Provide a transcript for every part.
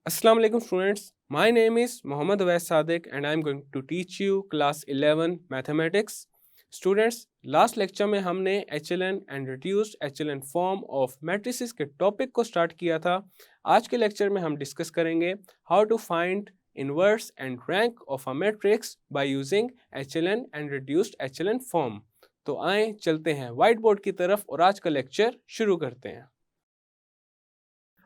Assalamu alaikum students. My name is Mohammad Awais Sadiq and I am going to teach you class 11 mathematics. Students, last lecture में हमने HLN and reduced HLN form of matrices के topic को start किया था. आज के lecture में हम डिस्कस करेंगे how to find inverse and rank of a matrix by using HLN and reduced HLN form. तो आए चलते हैं व्हाइट बोर्ड की तरफ और आज का लेक्चर शुरू करते हैं.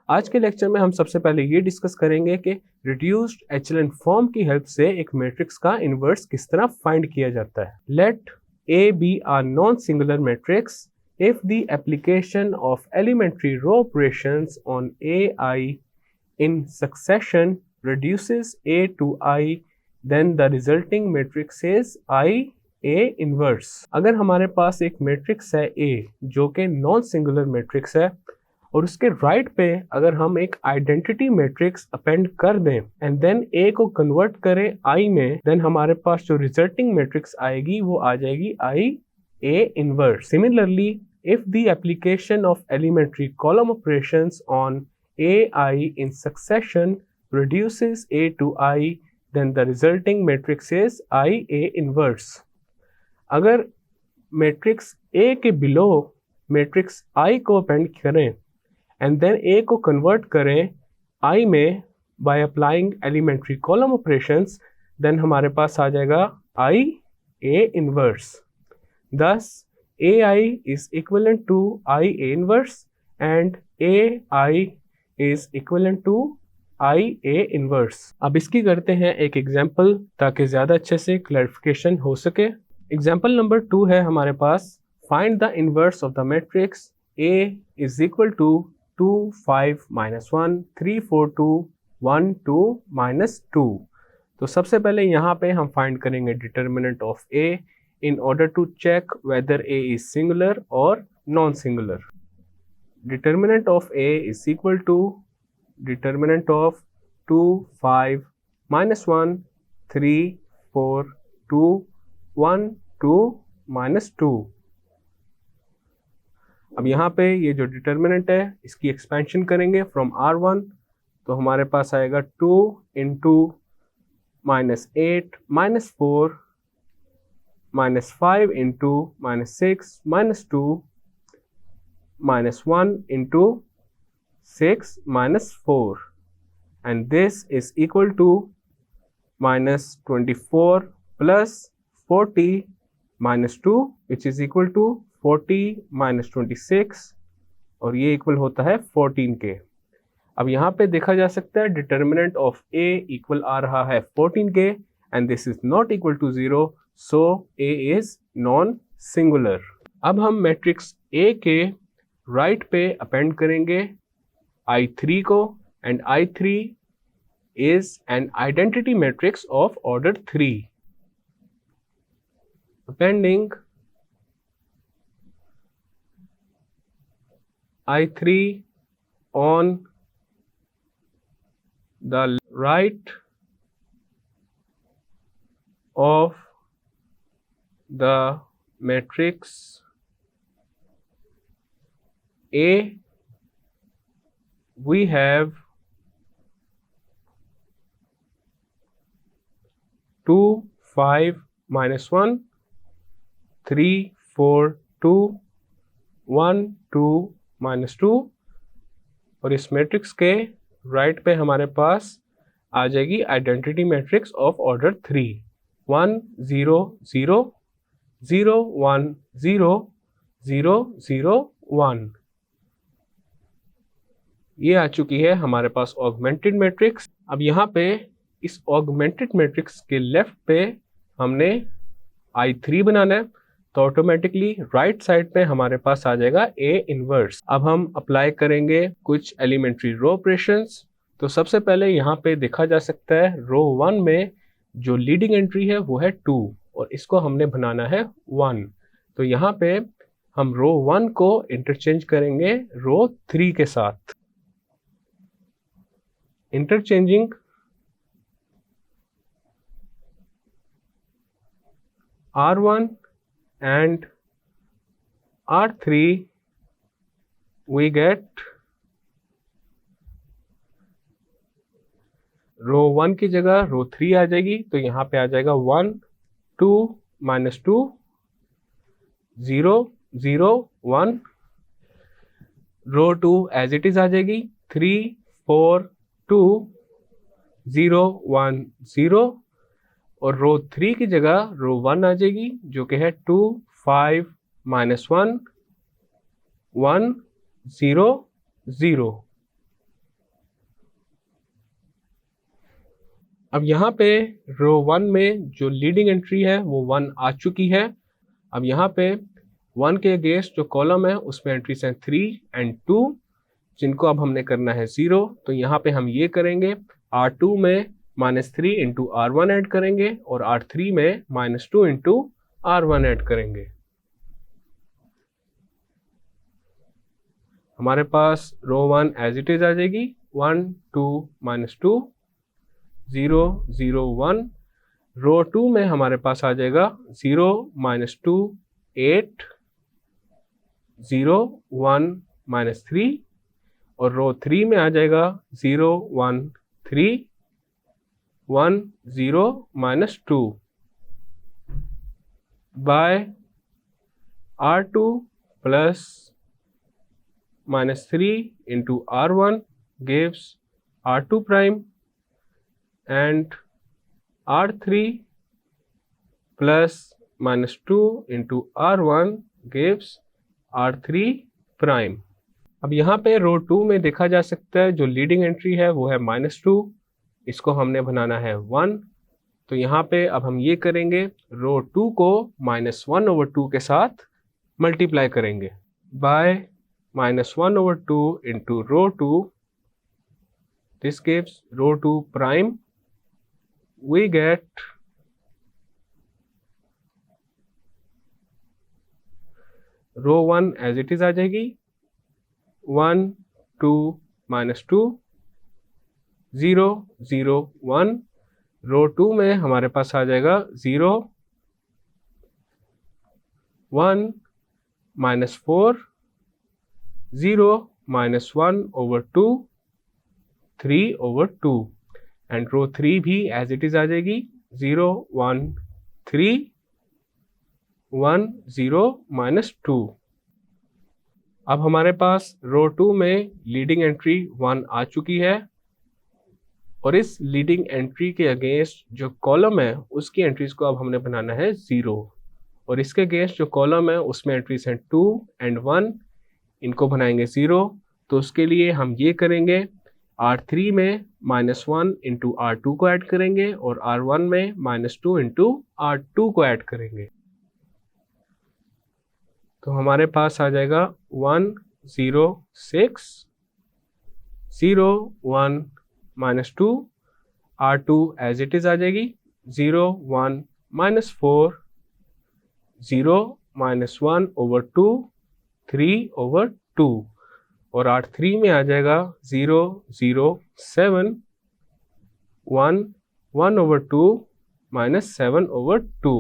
आज के लेक्चर में हम सबसे पहले ये डिस्कस करेंगे कि रिड्यूस्ड एचेलन फॉर्म की हेल्प से एक मैट्रिक्स का इनवर्स किस तरह फाइंड किया जाता है. Let A B are non singular matrix if the application of elementary row operations on ai in succession reduces a to I, then the resulting matrix is I A inverse. अगर हमारे पास एक matrix है A जो कि non singular matrix है और उसके right पे अगर हम एक आइडेंटिटी मैट्रिक्स अपेंड कर दें एंड देन ए को कन्वर्ट करें आई में, देन हमारे पास जो रिजल्टिंग मैट्रिक्स आएगी वो आ जाएगी I A inverse. Similarly if the application of elementary column operations on A I in succession reduces a to I, then the resulting matrix is I A inverse. अगर matrix A के below matrix I को append करें and then A को convert करें I में by applying elementary column operations, then हमारे पास आ जाएगा I A inverse. Thus A I is equivalent to I A inverse and A I is equivalent to I A inverse. अब इसकी करते हैं एक एग्जांपल ताकि ज़्यादा अच्छे से क्लैरिफिकेशन हो सके. एग्जांपल नंबर 2 है हमारे पास. Find the inverse of the matrix A is equal to 2 5 -1 3 4 2 1 2 -2. तो सबसे पहले यहाँ पे हम फाइंड करेंगे determinant of A in order to check whether A is singular और non singular. Determinant of A is equal to determinant of 2 5 -1 3 4 2 1 2 -2. अब यहाँ पे ये जो डिटर्मिनेंट है इसकी एक्सपेंशन करेंगे फ्रॉम R1, तो हमारे पास आएगा 2 into -8 -4 -5 into -6 -2 -1 into 6 -4 and this is equal to -24 plus 40 -2 which is equal to 40 -26 और ये इक्वल होता है 14 के. अब यहाँ पे देखा जा सकता है डिटर्मिनेंट ऑफ ए इक्वल आ रहा है 14 के and this is not equal to 0, so A is non singular. अब हम मैट्रिक्स ए के राइट पे अपेंड करेंगे I3 को and I3 is an identity matrix of order 3. Appending I3 on the right of the matrix A, we have 2 5 -1 3 4 2 1 2 -2 और इस matrix के right पे हमारे पास आ जाएगी आइडेंटिटी मैट्रिक्स ऑफ ऑर्डर 3 1 0 0 0 1 0 0 0 1. ये आ चुकी है हमारे पास ऑगमेंटेड मैट्रिक्स. अब यहाँ पे इस ऑगमेंटेड मैट्रिक्स के लेफ्ट पे हमने I3 बनाना है, तो ऑटोमेटिकली राइट साइड पे हमारे पास आ जाएगा ए इनवर्स. अब हम अप्लाई करेंगे कुछ एलिमेंट्री रो ऑपरेशंस. तो सबसे पहले यहाँ पे देखा जा सकता है रो 1 में जो लीडिंग एंट्री है वो है 2 और इसको हमने बनाना है 1. तो यहाँ पे हम रो 1 को इंटरचेंज करेंगे रो 3 के साथ. Interchanging R1 and R3, we get row 1 की जगह रो 3 आ जाएगी, तो यहाँ पे आ जाएगा 1 2 -2 0 0 1। रो 2 एज इट इज आ जाएगी 3 4 2 0 1 0। और रो 3 की जगह रो 1 आ जाएगी जो कि है 2 5 -1 1 0 0। अब यहाँ पे रो 1 में जो लीडिंग एंट्री है वो 1 आ चुकी है। अब यहाँ पे 1 के अगेंस्ट जो कॉलम है उसमें एंट्रीज हैं 3 एंड 2, जिनको अब हमने करना है 0। तो यहाँ पे हम ये करेंगे, R2 में -3 इंटू R1 ऐड करेंगे और R3 में -2 इंटू R1 ऐड करेंगे। हमारे पास रो 1 एज इट इज आ जाएगी 1 2 -2 0 0 1। रो 2 में हमारे पास आ जाएगा 0 -2 8 0 1 -3। और रो 3 में आ जाएगा 0 1 3 1 0 -2 by R2 plus -3 into R1 gives R2 prime and R3 plus -2 into R1 gives R3 prime। अब यहाँ पे रो 2 में देखा जा सकता है जो लीडिंग एंट्री है वो है -2, इसको हमने बनाना है 1। तो यहाँ पे अब हम ये करेंगे, रो 2 को -1/2 के साथ मल्टीप्लाई करेंगे by -1/2 into row 2, this gives row 2 prime। we get row 1 as it is आ जाएगी 1 2 -2 0 0 1। रो 2 में हमारे पास आ जाएगा 0 1 -4 0 -1/2 3/2। एंड रो 3 भी एज इट इज आ जाएगी 0 1 3 1 0 -2। अब हमारे पास रो 2 में लीडिंग एंट्री 1 आ चुकी है और इस लीडिंग एंट्री के अगेंस्ट जो कॉलम है उसकी एंट्रीज को अब हमने बनाना है 0। और इसके अगेंस्ट जो कॉलम है उसमें एंट्रीज हैं 2 एंड 1, इनको बनाएंगे 0। तो उसके लिए हम ये करेंगे, R3 में -1 इंटू R2 को ऐड करेंगे और R1 में -2 इंटू R2 को ऐड करेंगे। तो हमारे पास आ जाएगा 1 0 6 0 1 -2। R2 एज इट इज आ जाएगी 0 1 -4 0 -1/2 3/2। और R3 में आ जाएगा 0 0 7 1 1/2 -7/2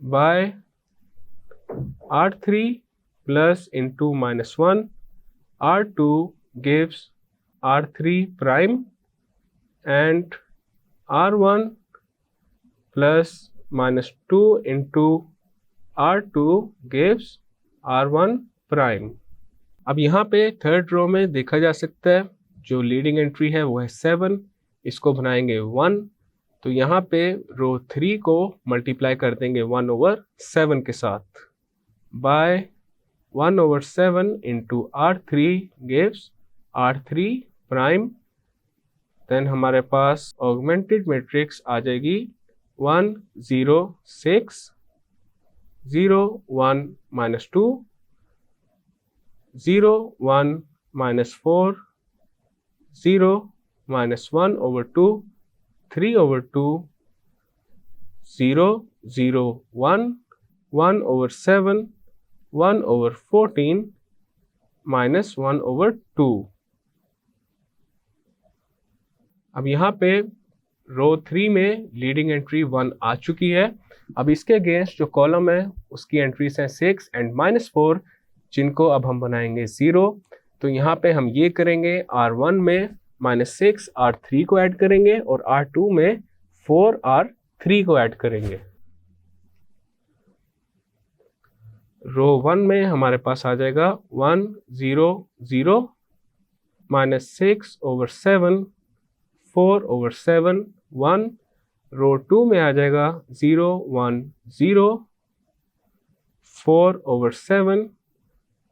bye R3 plus into -1 R2 gives R3 prime and R1 plus -2 into R2 gives R1 prime। अब यहाँ पे थर्ड रो में देखा जा सकता है जो लीडिंग एंट्री है वो है 7, इसको बनाएंगे 1। तो यहाँ पे रो 3 को मल्टीप्लाई कर देंगे 1/7 के साथ by 1/7 into R3 gives R3 prime। Then हमारे पास ऑगमेंटेड मैट्रिक्स आ जाएगी 1 0 6 0 1 -2 0 1 -4 0 -1/2 3/2 0 0 1 1/7 1/14 -1/2। अब यहाँ पे रो 3 में लीडिंग एंट्री 1 आ चुकी है। अब इसके अगेंस्ट जो कॉलम है उसकी एंट्रीज हैं 6 एंड -4, जिनको अब हम बनाएंगे 0। तो यहाँ पे हम ये करेंगे, R1 में -6 R3 को ऐड करेंगे और R2 में 4 R3 को ऐड करेंगे। रो 1 में हमारे पास आ जाएगा 1 0 0 -6/7 4/7 1। रो 2 में आ जाएगा 0 1 0 4/7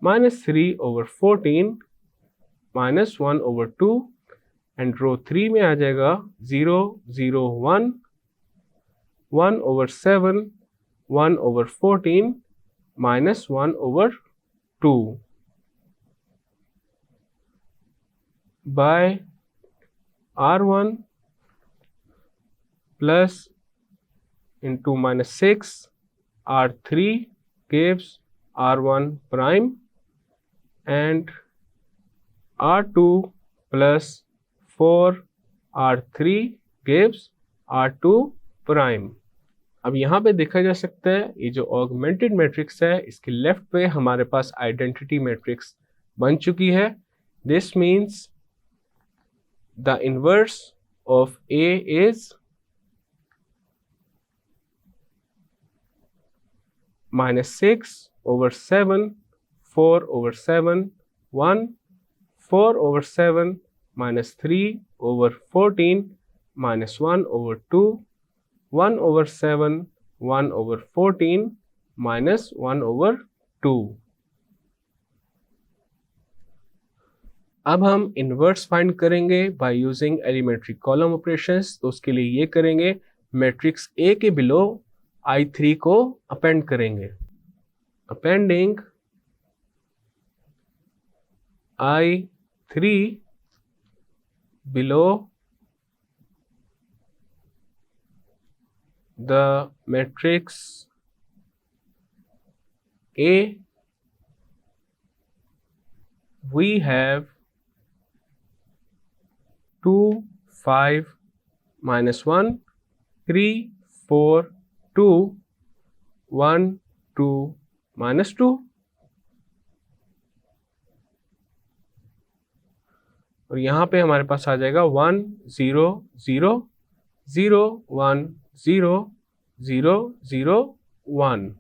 -3/14 -1/2 एंड रो 3 में आ जाएगा 0 0 1 1/7 1/14 -1/2 by R1 plus into -6 R3 gives R1 prime and R2 plus 4 R3 gives R2 prime। अब यहाँ पे देखा जा सकता है ये जो ऑगमेंटेड मैट्रिक्स है इसके लेफ्ट पे हमारे पास आइडेंटिटी मैट्रिक्स बन चुकी है। This means the inverse of A is -6/7 4/7 1 4/7 -3/14 -1/2 1/7 1/14 -1/2। अब हम इनवर्स फाइंड करेंगे by using elementary column operations. तो उसके लिए ये करेंगे, मैट्रिक्स ए के बिलो I3 को अपेंड करेंगे। Appending I3 below the matrix A, we have 2 5 -1 3 4 2 1 2 -2 और यहाँ पे हमारे पास आ जाएगा 1 0 0 0 1 0 0 0 1।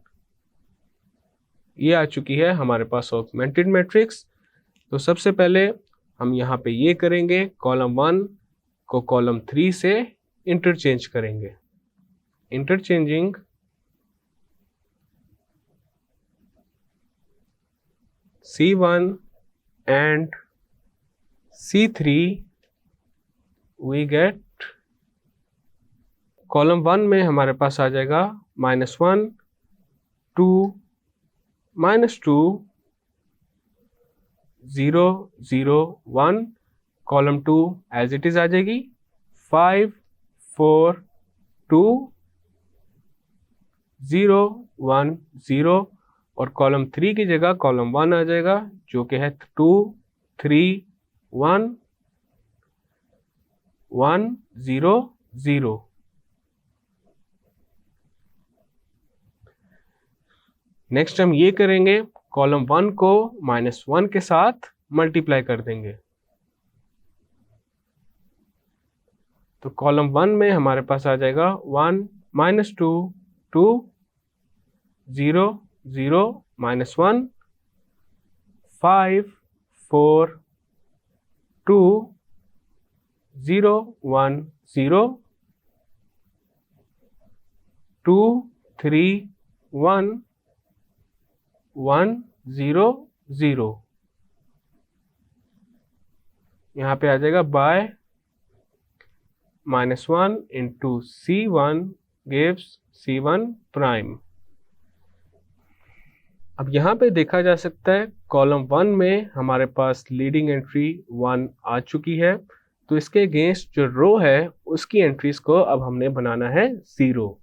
ये आ चुकी है हमारे पास ऑगमेंटेड मैट्रिक्स। तो सबसे पहले हम यहाँ पे ये करेंगे, कॉलम 1 को कॉलम 3 से इंटरचेंज करेंगे। Interchanging C1 and C3 we get, column 1 में हमारे पास आ जाएगा -1 2 -2 0 0 1। कॉलम 2 एज इट इज आ जाएगी 5 4 2 0 1 0 और कॉलम 3 की जगह कॉलम 1 आ जाएगा जो कि है 2 3 1 1 0 0। नेक्स्ट हम ये करेंगे, कॉलम 1 को -1 के साथ मल्टीप्लाई कर देंगे। तो कॉलम 1 में हमारे पास आ जाएगा 1 -2 2 0 0 -1 5 4 2 0 1 0 2 3 1 1 0 0। यहाँ पे आ जाएगा bye -1 into C1 gives C1 prime. अब यहाँ पे देखा जा सकता है कॉलम 1 में हमारे पास लीडिंग एंट्री 1 आ चुकी है, तो इसके अगेंस्ट जो रो है उसकी एंट्रीज को अब हमने बनाना है 0।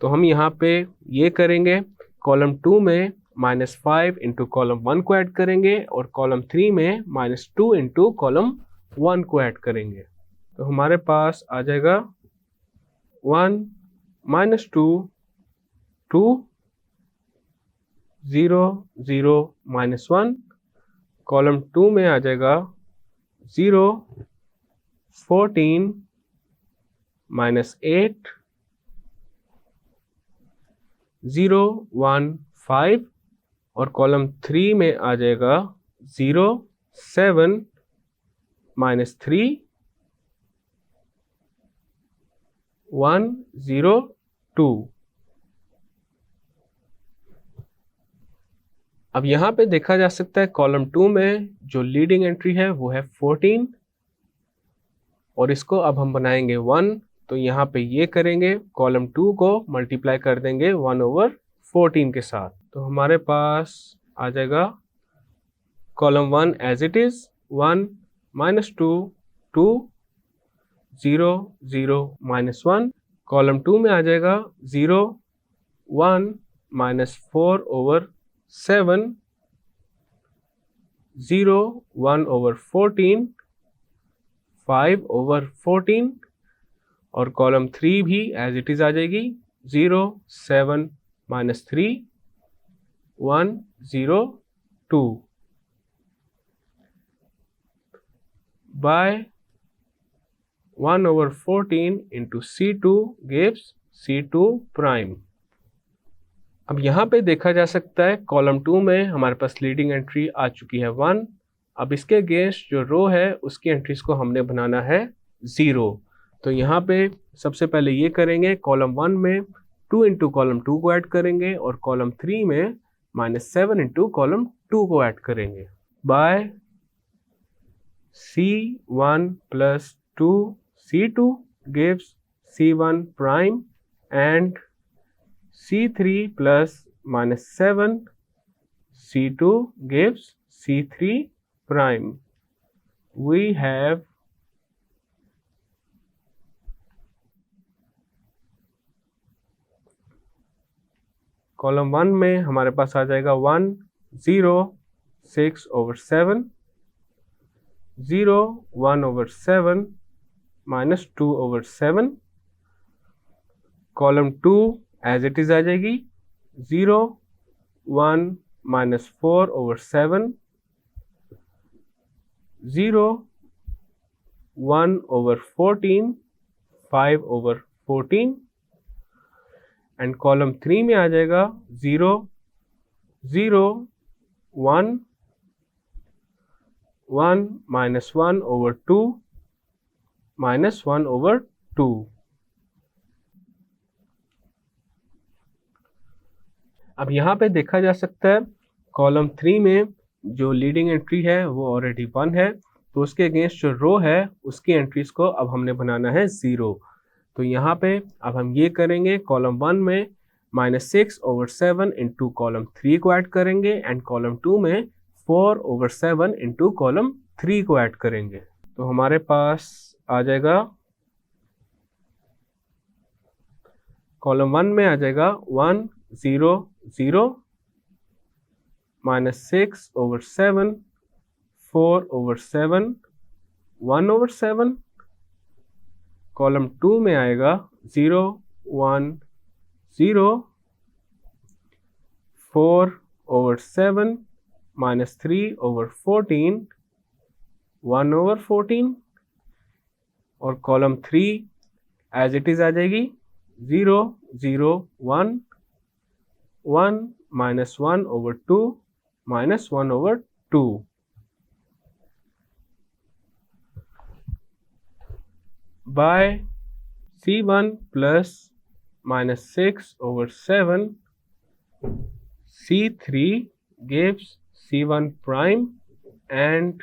तो हम यहाँ पे ये करेंगे, कॉलम 2 में -5 इंटू कॉलम 1 को ऐड करेंगे और कॉलम 3 में -2 इंटू कॉलम 1 को ऐड करेंगे। तो हमारे पास आ जाएगा 1 -2 2 0 0 -1। कॉलम 2 में आ जाएगा 0, 14 minus 8, 0, 1, 5 और कॉलम 3 में आ जाएगा 0, 7 minus 3, 1, 0, 2। अब यहाँ पे देखा जा सकता है कॉलम 2 में जो लीडिंग एंट्री है वो है 14 और इसको अब हम बनाएंगे 1। तो यहाँ पे ये करेंगे, कॉलम 2 को मल्टीप्लाई कर देंगे 1/14 के साथ। तो हमारे पास आ जाएगा column 1 as it is 1 minus 2, 2, 0, 0, -1। Column 2 में आ जाएगा 0, 1 minus 4/7, 0, 1/14, 5/14 और कॉलम 3 भी एज इट इज आ जाएगी 0, 7 minus 3, 1, 0, 2 by 1/14 into C2 gives C2 prime। अब यहाँ पे देखा जा सकता है कॉलम 2 में हमारे पास लीडिंग एंट्री आ चुकी है 1। अब इसके अगेंस्ट जो रो है उसकी एंट्रीज को हमने बनाना है 0। तो यहाँ पे सबसे पहले ये करेंगे, कॉलम 1 में 2 इंटू कॉलम 2 को ऐड करेंगे और कॉलम 3 में -7 इंटू कॉलम 2 को ऐड करेंगे bye C1 plus 2 C2 gives C1 prime and C3 plus -7 C2 gives C3 prime। We have column 1 में हमारे पास आ जाएगा 1, 0, 6/7, 0, 1/7 minus 2/7। Column 2 as it is आ जाएगी 0, 1 minus 4/7, 0, 1/14, 5/14 एंड कॉलम 3 में आ जाएगा 0, 0, 1, 1 minus 1/2 minus 1/2। अब यहाँ पे देखा जा सकता है कॉलम 3 में जो लीडिंग एंट्री है वो ऑलरेडी 1 है, तो उसके अगेंस्ट जो रो है उसकी एंट्रीज को अब हमने बनाना है 0। तो यहाँ पे अब हम ये करेंगे, कॉलम 1 में -6/7 इंटू कॉलम 3 को ऐड करेंगे एंड कॉलम 2 में 4/7 इंटू कॉलम 3 को ऐड करेंगे। तो हमारे पास आ जाएगा, कॉलम 1 में आ जाएगा 1, 0, 0 -6/7, 4/7, 1/7। कॉलम 2 में आएगा 0, 1, 0, 4/7 -3/14, 1/14 और कॉलम 3 एज इट इज आ जाएगी 0, 0, 1, 1 minus 1/2 minus 1/2 by C1 plus -6/7 C3 gives C1 prime and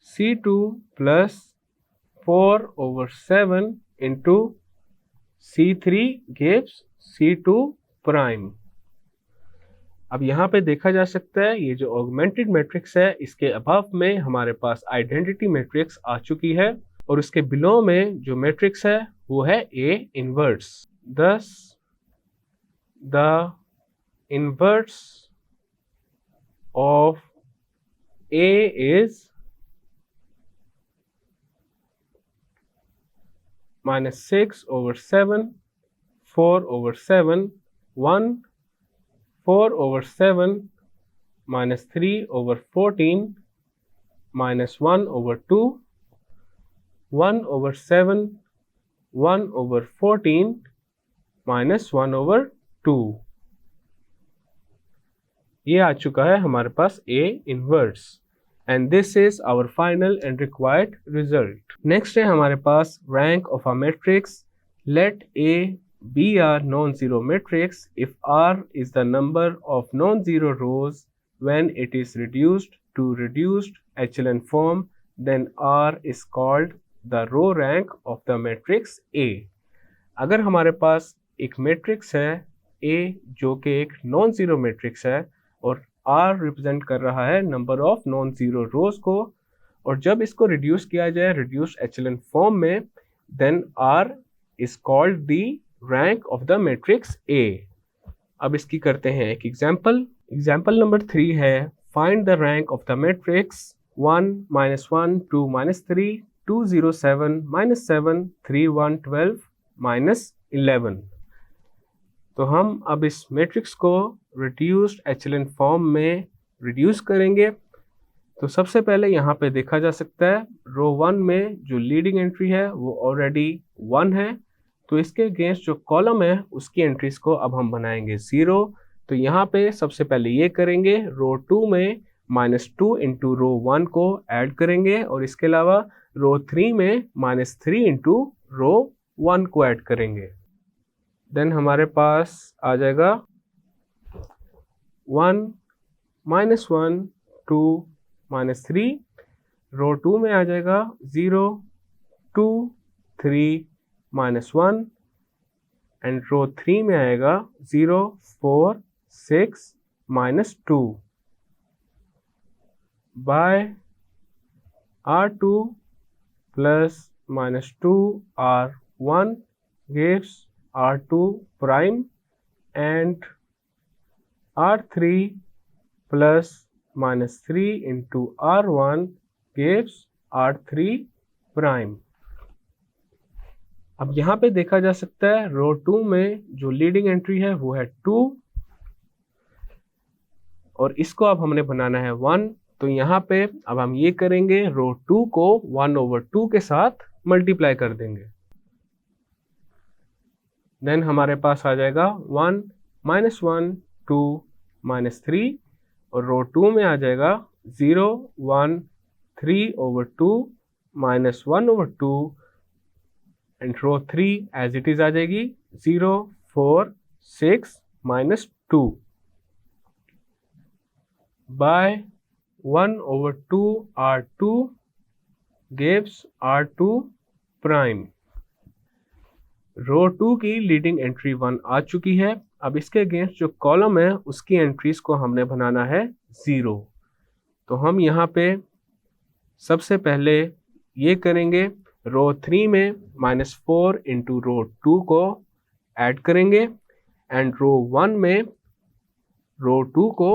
C2 plus 4/7 into C3 gives C2 prime। अब यहाँ पे देखा जा सकता है ये जो ऑगमेंटेड मैट्रिक्स है इसके अबव में हमारे पास आइडेंटिटी मैट्रिक्स आ चुकी है और उसके बिलो में जो मैट्रिक्स है वो है A inverse. Thus the inverse of A is -6/7, 4/7, 1, 4/7 -3/14 minus 1 over 2, 1 over 7, 1 over 14 minus 1 over 2. ये आ चुका है हमारे पास A inverse and this is our final and required result. Next है हमारे पास rank of a matrix. Let A be a non-zero matrix if R is the number of non-zero rows when it is reduced to reduced echelon form, then R is called the row rank of the matrix A. अगर हमारे पास एक matrix है A जो कि एक non zero matrix है और R represent कर रहा है number of non zero rows को, और जब इसको रिड्यूस किया जाए रिड्यूस एचेलन फॉर्म में, then R is called the rank of the matrix A. अब इसकी करते हैं एक एग्जाम्पल नंबर 3 है, find the rank of the matrix 1 minus 1 2 minus 3 2 0 7 minus 7 3 1 12 minus 11. तो हम अब इस मैट्रिक्स को रिड्यूस्ड एचेलन फॉर्म में रिड्यूस करेंगे. तो सबसे पहले यहाँ पे देखा जा सकता है रो 1 में जो लीडिंग एंट्री है वो ऑलरेडी 1 है, तो इसके अगेंस्ट जो कॉलम है उसकी एंट्रीज को अब हम बनाएंगे 0. तो यहाँ पे सबसे पहले ये करेंगे, रो 2 में -2 इंटू रो 1 को ऐड करेंगे और इसके अलावा रो 3 में -3 इंटू रो 1 को ऐड करेंगे. देन हमारे पास आ जाएगा 1 -1 2 -3, रो 2 में आ जाएगा 0 2 3 -1 एंड रो 3 में आएगा 0 4 6 -2 by R2 plus -2 R1 gives R2 prime and R3 plus -3 into R1 gives R3 prime. अब यहाँ पे देखा जा सकता है रो 2 में जो लीडिंग एंट्री है वो है 2 और इसको अब हमने बनाना है 1. तो यहाँ पे अब हम ये करेंगे, रो 2 को 1/2 के साथ मल्टीप्लाई कर देंगे. देन हमारे पास आ जाएगा 1 -1 2 -3 और रो 2 में आ जाएगा 0 1 3/2 -1/2 and row 3 as it is आ जाएगी 0 4 6 -2 bye 1/2 R2 gives R2 prime. रो 2 की लीडिंग एंट्री 1 आ चुकी है. अब इसके अगेंस्ट जो कॉलम है उसकी एंट्रीज को हमने बनाना है 0. तो हम यहाँ पे सबसे पहले ये करेंगे, रो 3 में -4 इंटू रो 2 को ऐड करेंगे एंड रो 1 में रो 2 को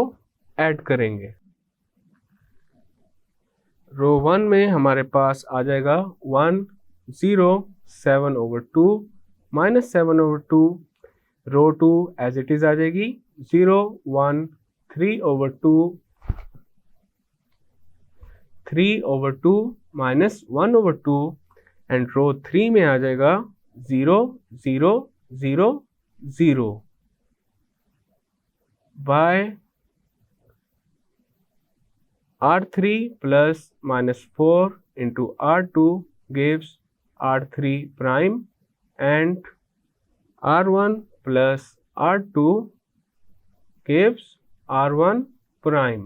ऐड करेंगे. रो 1 में हमारे पास आ जाएगा 1 0 7/2 -7/2, रो 2 एज इट इज आ जाएगी 0 1 3/2 3/2 -1/2 एंड रो 3 में आ जाएगा 0 0 0 0 bye R3 plus -4 into R2 gives R3 prime and R1 plus R2 gives R1 prime.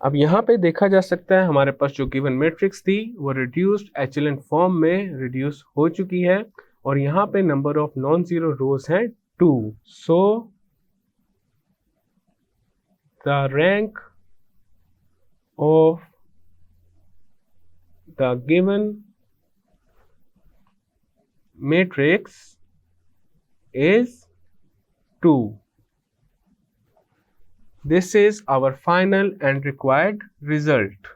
अब यहाँ पे देखा जा सकता है हमारे पास जो गिवन मैट्रिक्स थी वो रिड्यूस्ड एचेलन फॉर्म में रिड्यूस हो चुकी है और यहाँ पे नंबर ऑफ नॉन जीरो रोज हैं 2. So the rank of the given matrix is 2. This is our final and required result.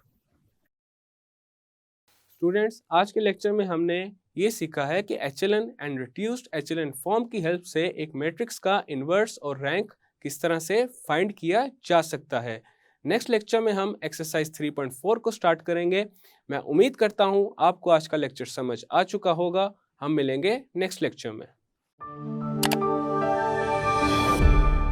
Students, आज के लेक्चर में हमने ये सीखा है कि एचेलन एंड रिड्यूस्ड एचेलन फॉर्म की हेल्प से एक मैट्रिक्स का इन्वर्स और रैंक किस तरह से फाइंड किया जा सकता है. नेक्स्ट लेक्चर में हम एक्सरसाइज 3.4 को स्टार्ट करेंगे। मैं उम्मीद करता हूँ आपको आज का लेक्चर समझ आ चुका होगा। हम मिलेंगे नेक्स्ट लेक्चर में।